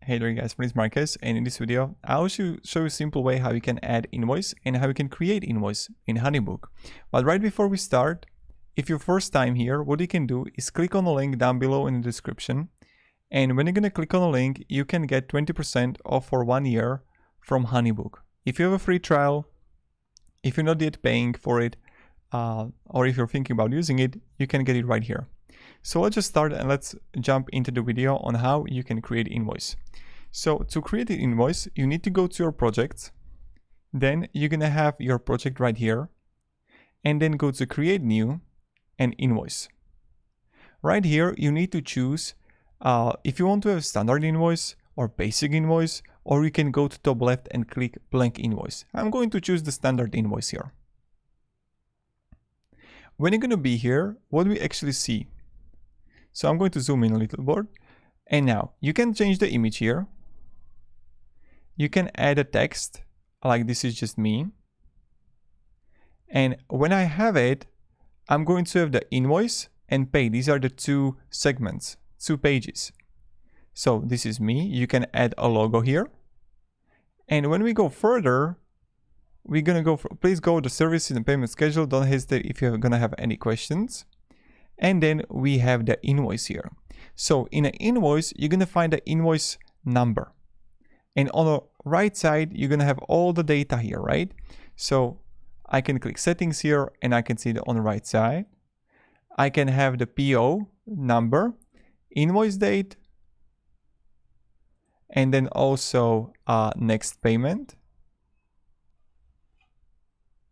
Hey there guys, my name is Marcus, and in this video I'll show you a simple way how you can add invoice and how you can create invoice in Honeybook. But right before we start, if you're first time here, what you can do is click on the link down below in the description, and when you're gonna click on the link, you can get 20% off for 1 year from Honeybook. If you have a free trial, if you're not yet paying for it, or if you're thinking about using it, you can get it right here. So let's just start and let's jump into the video on how you can create invoice. So to create an invoice, you need to go to your projects. Then you're gonna have your project right here, and then go to create new and invoice. Right here, you need to choose if you want to have standard invoice or basic invoice, or you can go to top left and click blank invoice. I'm going to choose the standard invoice here. When you're gonna be here, what do we actually see? So I'm going to zoom in a little bit, and now you can change the image here. You can add a text, like this is just me. And when I have it, I'm going to have the invoice and pay. These are the two segments, 2 pages. So this is me. You can add a logo here. And when we go further, we're gonna go for, please go to services and payment schedule. Don't hesitate if you're gonna have any questions. And then we have the invoice here. So in an invoice, you're gonna find the invoice number. And on the right side, you're gonna have all the data here, right? So I can click settings here and I can see that on the right side. I can have the PO number, invoice date, and then also next payment,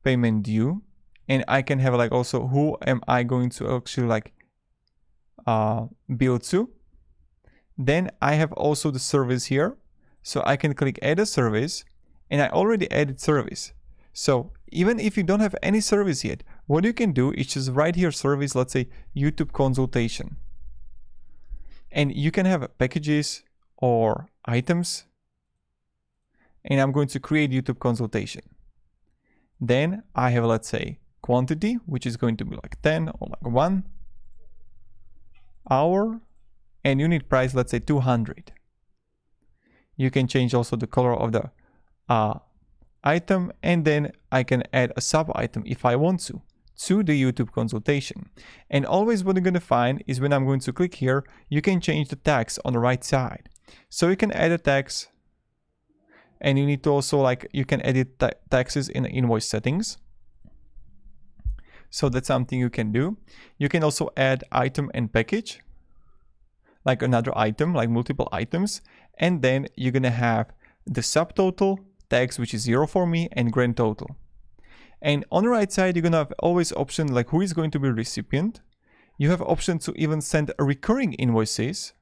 payment due. And I can have like also who am I going to actually like bill to. Then I have also the service here. So I can click add a service, and I already added service. So even if you don't have any service yet, what you can do is just write here service, let's say YouTube consultation. And you can have packages or items. And I'm going to create YouTube consultation. Then I have, let's say, quantity, which is going to be like 10 or like 1 hour, and unit price, let's say 200. You can change also the color of the item, and then I can add a sub item if I want to the YouTube consultation. And always what you're going to find is when I'm going to click here, you can change the tags on the right side. So you can add a tax, and you need to also like, you can edit taxes in the invoice settings. So that's something you can do. You can also add item and package, like another item, like multiple items. And then you're gonna have the subtotal, tax, which is 0 for me, and grand total. And on the right side, you're gonna have always option like who is going to be recipient. You have option to even send recurring invoices.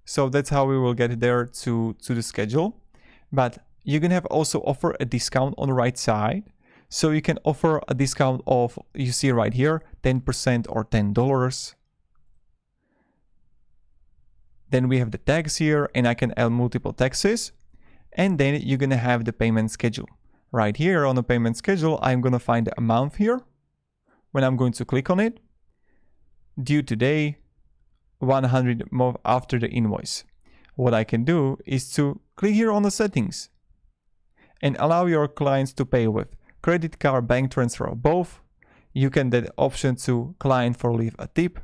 So that's how we will get there to the schedule. But you can have also offer a discount on the right side. So you can offer a discount of, you see right here, 10% or $10. Then we have the tags here, and I can add multiple taxes. And then you're gonna have the payment schedule. Right here on the payment schedule, I'm gonna find the amount here. When I'm going to click on it, due today, 100 more after the invoice. What I can do is to click here on the settings and allow your clients to pay with credit card, bank transfer, or both. You can get option to client for leave a tip.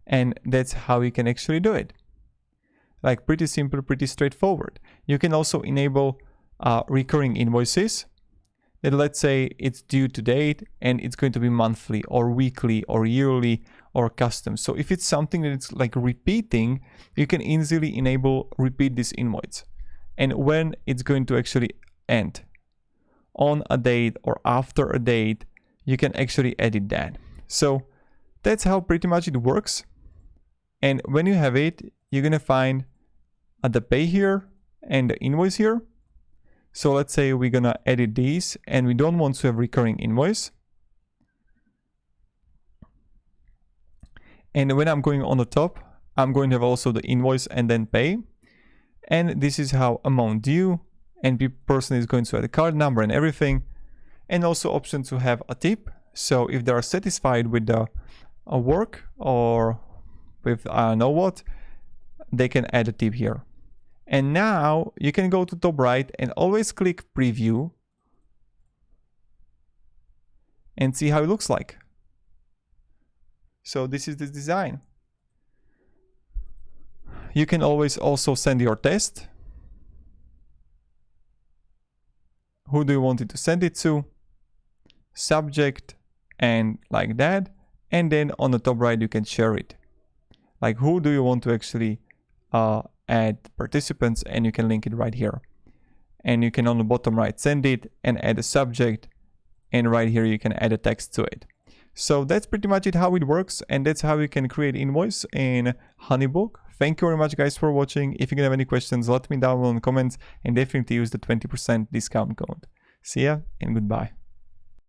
And that's how you can actually do it. Like pretty simple, pretty straightforward. You can also enable recurring invoices. That let's say it's due to date and it's going to be monthly or weekly or yearly or custom. So if it's something that's like repeating, you can easily enable repeat this invoice. And when it's going to actually end on a date or after a date, you can actually edit that. So that's how pretty much it works. And when you have it, you're gonna find the pay here and the invoice here. So let's say we're gonna edit these and we don't want to have recurring invoice. And when I'm going on the top, I'm going to have also the invoice and then pay. And this is how amount due, and the person is going to add a card number and everything. And also option to have a tip. So if they are satisfied with the work or with I don't know what, they can add a tip here. And now you can go to top right and always click preview and see how it looks like. So this is the design. You can always also send your test. Who do you want it to send it to? Subject, and like that. And then on the top right you can share it. Like who do you want to actually add participants, and you can link it right here. And you can on the bottom right send it and add a subject, and right here you can add a text to it. So that's pretty much it how it works, and that's how you can create invoice in Honeybook. Thank you very much guys for watching. If you have any questions, let me down in the comments, and definitely use the 20% discount code. See ya and goodbye.